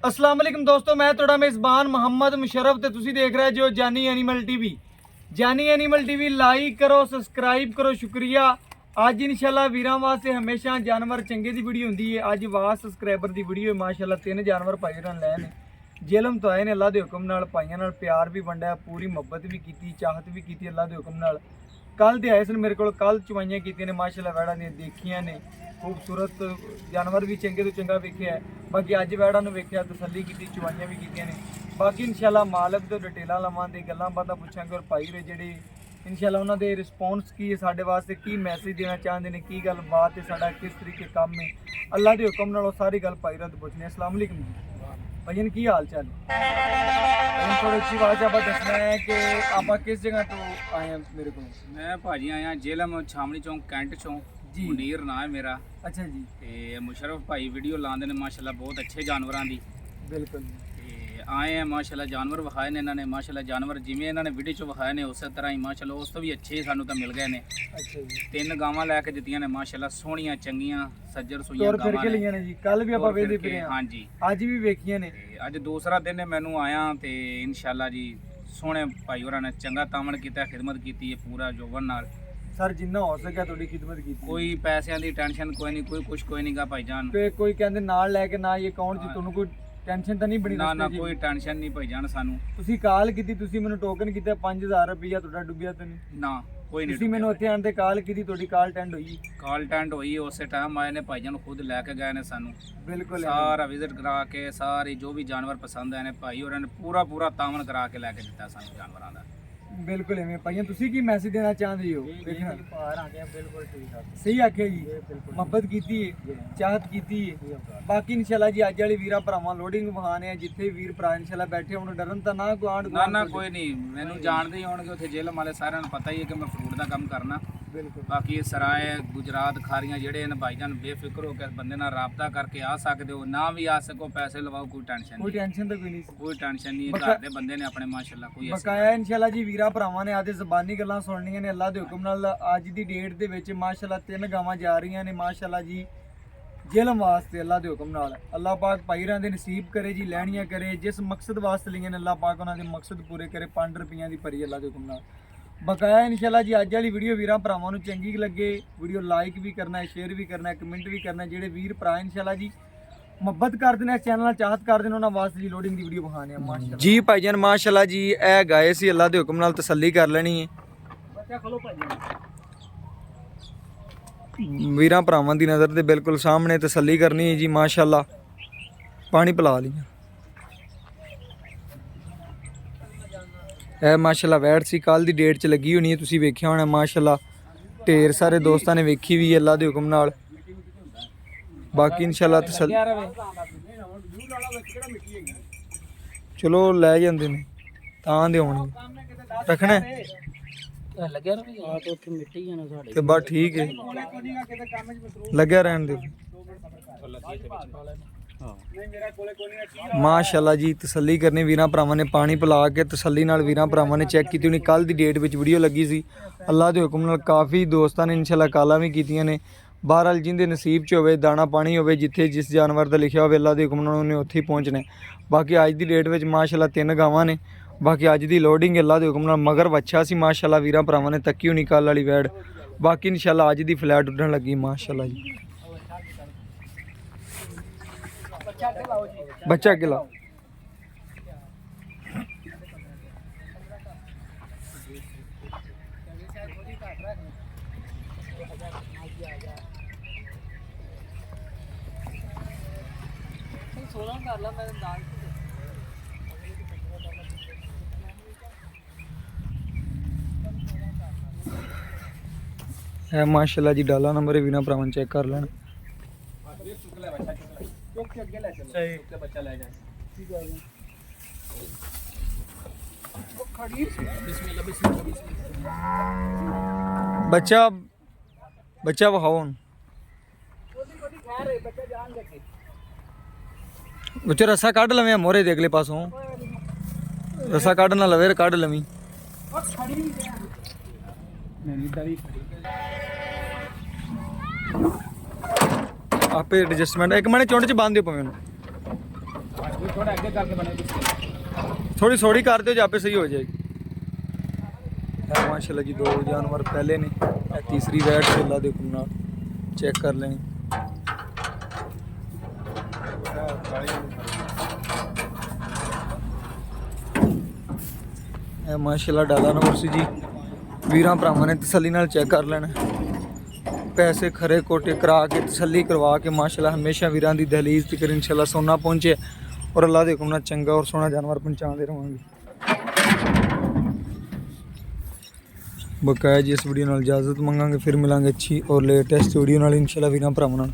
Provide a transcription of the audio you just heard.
अस्सलाम वालेकुम दोस्तों, मैं थोड़ा मेज़बान मोहम्मद मुशर्रफ ते तुसी देख रहे जो जानी एनिमल टीवी। जानी एनिमल टीवी लाइक करो, सब्सक्राइब करो, शुक्रिया। अज इंशाल्लाह वीरां वास्ते हमेशा जानवर चंगे दी वीडियो हुंदी है। अज वाह सब्सक्राइबर दी वीडियो माशाल्लाह 3 जानवर भाई होरां ले ने। जेलम तो आए ने अल्लाह दे हुक्म नाल, भाइयां नाल प्यार भी वंडिया, पूरी मुहब्बत भी कीती, चाहत भी कीती अल्लाह दे हुक्म नाल। कल दे आए सन मेरे को, कल चुवाइयां कीतियां ने माशाल्लाह, वैड़ा ने देखियां ने, खूबसूरत जानवर भी चंगे तो चंगा वेख्या। बाकी अज वैड़ा नूं वेख्या, तसल्ली की, चुवाइयां भी कीतियां ने। बाकी इंशाल्लाह मालक तो डिटेलां लवांगे, गल्लां बातां पुछांगे और भाई रे जेह्ड़े इंशाल्लाह उन्हां दे रिस्पॉन्स की है, साडे वास्ते की मैसेज देना चाहते हैं, की गल बात है, साडा किस तरीके काम है, अल्लाह के हुक्म नाल सारी गल भाई रे तो पुछने। अस्सलाम वालेकुम जी भाईन, की हाल चाल है? थोड़ी अच्छी बात आप दसना है कि आप किस जगह तो आए हैं मेरे को? मैं भाजी आया जेलम छावनी चौंक कैंट चौं जी। मुनीर ना है मेरा। अच्छा जी। ते मुशर्रफ भाई वीडियो लाते ने माशाल्लाह, बहुत अच्छे जानवरां दी। बिल्कुल। ते आए हैं माशाल्लाह, जानवर विखाए ने इन्होंने माशाल्लाह, जानवर जिवें इन्होंने वीडियो च विखाए ने उस तरह ही माशाल्लाह उस तो भी अच्छे सानू तो मिल गए ने। अच्छा जी। 3 गावां लैके दित्तियां ने माशाल्लाह, सोहणियां चंगियां सज्जर सुइयां तौर फिर के गावां लिया ने जी, कल भी आप वेंदे फिरे हैं, हाँ जी। आज भी वेखियां ने। ते अज दूसरा दिन है मैनू आया ते इंशाल्लाह जी सोहणे भाई होरां ने चंगा तामण कीता, खिदमत कीती है पूरा जोवन नाल। सर जिन्ना हो सके थोड़ी खिदमत की। कोई पैसों की टेंशन कोई नहीं, कोई कुछ कोई नहीं गा भाईजान। कोई कहते नाल लेके ना ये अकाउंट च तुहानू कोई टेंशन तो नहीं बनी? ना ना कोई टेंशन नहीं भाईजान सानू। ਤੁਸੀਂ ਕਾਲ ਕੀਤੀ, ਤੁਸੀਂ ਮੈਨੂੰ ਟੋਕਨ ਕੀਤਾ 5000 ਰੁਪਇਆ, ਤੁਹਾਡਾ ਡੁੱਬਿਆ ਤਾਂ ਨਹੀਂ? ना कोई नहीं। ਤੁਸੀਂ ਮੈਨੂੰ ਉੱਥੇ ਆਣ ਤੇ ਕਾਲ ਕੀਤੀ, ਤੁਹਾਡੀ ਕਾਲ ਅਟੈਂਡ ਹੋਈ? कॉल टेंट हुई उस टाइम आए ने भाईजान, खुद लैके गए ने सानू बिल्कुल सारा विजिट करा के, सारी जो भी जानवर पसंद आए ने भाई और पूरा पूरा तामन करा के लैके दिता सानू जानवरां दा। बिल्कुल एवें भाईया, ਤੁਸੀਂ ਕੀ ਮੈਸੇਜ ਦੇਣਾ ਚਾਹੁੰਦੇ ਹੋ? ਦੇਖਣਾ ਬਾਹਰ ਆ ਗਿਆ, ਬਿਲਕੁਲ ਠੀਕ ਆ, ਸਹੀ ਆਖਿਆ ਜੀ, ਮੁਹੱਬਤ ਕੀਤੀ ਹੈ, ਚਾਹਤ ਕੀਤੀ ਹੈ। ਬਾਕੀ ਇਨਸ਼ਾਅੱਲਾ ਜੀ ਅੱਜ ਵਾਲੀ ਵੀਰਾਂ ਭਰਾਵਾਂ ਲੋਡਿੰਗ ਵਹਾਣੇ ਆ, ਜਿੱਥੇ ਵੀਰ ਭਰਾ ਇਨਸ਼ਾਅੱਲਾ ਬੈਠੇ ਹੁਣ ਡਰਨ ਤਾਂ ਨਾ ਕੋਈ ਆਂਢ ना ना कोई नहीं, मैनू जानते ही होणगे उत्थे जेलम वाले, सारिਆਂ ਨੂੰ पता ही है कि मैं फ्रूट का काम करना। बिल्कुल। बाकी सराय गुजरात खारियां जेडे ने भाईजान बेफिक्र होकर बंदे नाल राबता करके आ सकते हो, ना भी आ सको पैसे लवाओ, कोई टेंशन कोई नहीं, टेंशन तो कोई नहीं। कोई टेंशन नहीं। घर दे बंदे ने अपने माशाल्लाह, कोई ऐसी ਬਕਾਇਆ ਇਨਸ਼ਾਅੱਲਾ ਜੀ ਵੀਰਾਂ ਭਰਾਵਾਂ ਨੇ ਆਦੇ ਜ਼ਬਾਨੀ ਗੱਲਾਂ ਸੁਣਨੀਆਂ ਨੇ ਅੱਲਾ ਦੇ ਹੁਕਮ ਨਾਲ। ਅੱਜ ਦੀ ਡੇਟ ਦੇ ਵਿੱਚ ਮਾਸ਼ਾਅੱਲਾ 3 ਗਾਵਾਂ ਜਾ ਰਹੀਆਂ ਨੇ ਮਾਸ਼ਾਅੱਲਾ ਜੀ ਜੇਲਮ ਵਾਸਤੇ, ਅੱਲਾ ਦੇ ਹੁਕਮ ਨਾਲ। ਅੱਲਾ ਪਾਕ ਭਾਈਰਾਂ ਦੇ ਨਸੀਬ ਕਰੇ ਜੀ, ਲੈਣੀਆਂ ਕਰੇ, ਜਿਸ ਮਕਸਦ ਵਾਸਤੇ ਲਈਆਂ ਨੇ ਅੱਲਾ ਪਾਕ ਉਹਨਾਂ ਦੇ ਮਕਸਦ ਪੂਰੇ ਕਰੇ। 5 ਰੁਪਈਆਂ ਦੀ ਭਰੀ ਅੱਲਾ ਦੇ ਹੁਕਮ ਨਾਲ। ਬਕਾਇਆ ਇਨਸ਼ਾਅੱਲਾ ਜੀ ਅੱਜ ਵਾਲੀ ਵੀਡੀਓ ਵੀਰਾਂ ਭਰਾਵਾਂ ਨੂੰ ਚੰਗੀ ਲੱਗੇ, ਵੀਡੀਓ ਲਾਈਕ ਵੀ ਕਰਨਾ ਹੈ, ਸ਼ੇਅਰ ਵੀ ਕਰਨਾ ਹੈ, ਕਮੈਂਟ ਵੀ ਕਰਨਾ ਹੈ। ਜਿਹੜੇ ਵੀਰ ਭਰਾ ਇਨਸ਼ਾਅੱਲਾ ਜੀ ਮੁਹੱਬਤ ਕਰਦੇ ਨੇ, ਇਸ ਚੈਨਲ ਨਾਲ ਚਾਹਤ ਕਰਦੇ ਨੇ, ਉਹਨਾਂ ਵਾਸਤੇ ਜੀ ਲੋਡਿੰਗ ਦੀ ਵੀਡੀਓ ਬਹਾਨੇ ਆ ਮਾਸ਼ਾਅੱਲਾ ਜੀ। ਭਾਈਜਾਨ ਮਾਸ਼ਾਅੱਲਾ ਜੀ ਇਹ ਗਏ ਸੀ, ਅੱਲਾ ਦੇ ਹੁਕਮ ਨਾਲ ਤਸੱਲੀ ਕਰ ਲੈਣੀ ਹੈ। ਬੱਚਾ ਖੋਲੋ ਭਾਜੀ। ਵੀਰਾਂ ਭਰਾਵਾਂ ਦੀ ਨਜ਼ਰ ਦੇ ਬਿਲਕੁਲ ਸਾਹਮਣੇ ਤਸੱਲੀ ਕਰਨੀ ਹੈ ਜੀ ਮਾਸ਼ਾਅੱਲਾ। ਪਾਣੀ ਪਿਲਾ ਲਿਆ। ਇਹ ਮਾਸ਼ਾਅੱਲਾ ਵੈੜ ਸੀ, ਕੱਲ ਦੀ ਡੇਟ 'ਚ ਲੱਗੀ ਹੋਣੀ ਹੈ, ਤੁਸੀਂ ਵੇਖਿਆ ਹੋਣਾ ਮਾਸ਼ਾਅੱਲਾ। ਢੇਰ ਸਾਰੇ ਦੋਸਤਾਂ ਨੇ ਵੇਖੀ ਵੀ ਅੱਲਾ ਦੇ ਹੁਕਮ ਨਾਲ। ਬਾਕੀ ਇਨਸ਼ਾਅੱਲਾ ਤਸੱਲੀ ਚਲੋ ਲੈ ਜਾਂਦੇ ਨੇ ਤਾਂ ਦੇ ਹੋਣੀ ਰੱਖਣਾ ਲੱਗਿਆ ਰਵੇ ਆ ਤਾਂ ਉੱਥੇ ਮਿੱਟੀ ਜਾਣਾ ਸਾਡੇ ਤੇ ਬਸ ਠੀਕ ਹੈ, ਲੱਗਿਆ ਰਹਿਣ ਦਿਓ। ਮਾਸ਼ਾਅੱਲਾ ਜੀ ਤਸੱਲੀ ਕਰਨੀ ਵੀਰਾਂ ਭਰਾਵਾਂ ਨੇ, ਪਾਣੀ ਪਿਲਾ ਕੇ ਤਸੱਲੀ ਨਾਲ ਵੀਰਾਂ ਭਰਾਵਾਂ ਨੇ ਚੈੱਕ ਕੀਤੀ ਹੋਣੀ। ਕੱਲ ਦੀ ਡੇਟ ਵਿੱਚ ਵੀਡੀਓ ਲੱਗੀ ਸੀ, ਅੱਲਾ ਦੇ ਹੁਕਮ ਨਾਲ ਕਾਫੀ ਦੋਸਤਾਂ ਨੇ ਇਨਸ਼ਾਅੱਲਾ ਕਾਲਾਂ ਵੀ ਕੀਤੀਆਂ ਨੇ। ਬਹਰਹਾਲ ਜਿੰਦੇ ਨਸੀਬ 'ਚ ਹੋਵੇ, ਦਾਣਾ ਪਾਣੀ ਹੋਵੇ, ਜਿੱਥੇ ਜਿਸ ਜਾਨਵਰ ਦਾ ਲਿਖਿਆ ਹੋਵੇ ਅੱਲਾ ਦੇ ਹੁਕਮ ਨਾਲ ਉਹਨੇ ਉੱਥੇ ਹੀ ਪਹੁੰਚਣਾ। ਬਾਕੀ ਅੱਜ ਦੀ ਡੇਟ ਵਿੱਚ ਮਾਸ਼ਾਅੱਲਾ 3 ਗਾਵਾਂ ਨੇ। ਬਾਕੀ ਅੱਜ ਦੀ ਲੋਡਿੰਗ ਅੱਲਾ ਦੇ ਹੁਕਮ ਨਾਲ ਮਗਰ ਵੱਛਾ ਸੀ ਮਾਸ਼ਾਅੱਲਾ, ਵੀਰਾਂ ਭਰਾਵਾਂ ਨੇ ਤੱਕੀ ਹੋਣੀ ਕੱਲ ਵਾਲੀ ਵੈੜ। ਬਾਕੀ ਇਨਸ਼ਾਅੱਲਾ ਅੱਜ ਦੀ ਫਲੈਟ ਉੱਡਣ ਲੱਗੀ ਮਾਸ਼ਾਅੱਲਾ ਜੀ। ਬੱਚਾ ਅੱਗੇ ਲਾਓ। ਕਰ ਲਾ ਮੈਂ ਨਾਲ ਹੈ ਮਾਸ਼ਾਅੱਲਾ ਜੀ, ਡਾਲਾ ਨੰਬਰ ਵੀਰਾਂ ਭਰਾਵਾਂ ਚੈੱਕ ਕਰ ਲੈਣ। बच्चा ले जाए। ਬੱਚਾ ਬੱਚਾ ਵਿਖਾਓ ਹੁਣ। ਬੱਚਾ ਰਸਾ ਕੱਢ ਲਵੇਂ ਮੋਰੇ ਦੇ ਅਗਲੇ ਪਾਸੋਂ, ਰਸਾ ਕੱਢ ਨਾ ਲਵੇ, ਕੱਢ ਲਵੀਂ। ਆਪੇ ਐਡਜਸਟਮੈਂਟ ਇੱਕ ਮਿੰਟ ਚੁੰਡ 'ਚ ਬੰਨ ਦਿਓ ਭਾਵੇਂ ਉਹਨੂੰ। थोड़ा आगे करके बने थोड़ी थोड़ी कर दो जो आपे सही हो जाएगी। माशाल्लाह जी 2 जानवर पहले ने, तीसरी वैट से अल्लाह दे हुक्म नाल चेक कर लें। माशाल्लाह डाला नंबर सी जी वीरां भरावां ने तसल्ली नाल चेक कर लेना, पैसे खरे कोटे करा के तसल्ली करवा के माशाल्लाह हमेशा वीरां दी दहलीज तक इंशाल्लाह सोना पहुंचे और अल्लाह दे हुक्म नाल चंगा और सोना जानवर पहुंचाते रहांगे। बकाया जी इस वीडियो नाल इजाजत मंगांगे, फिर मिलांगे अच्छी और लेटेस्ट वीडियो नाल इंशाल्लाह वीरां भरावां नाल।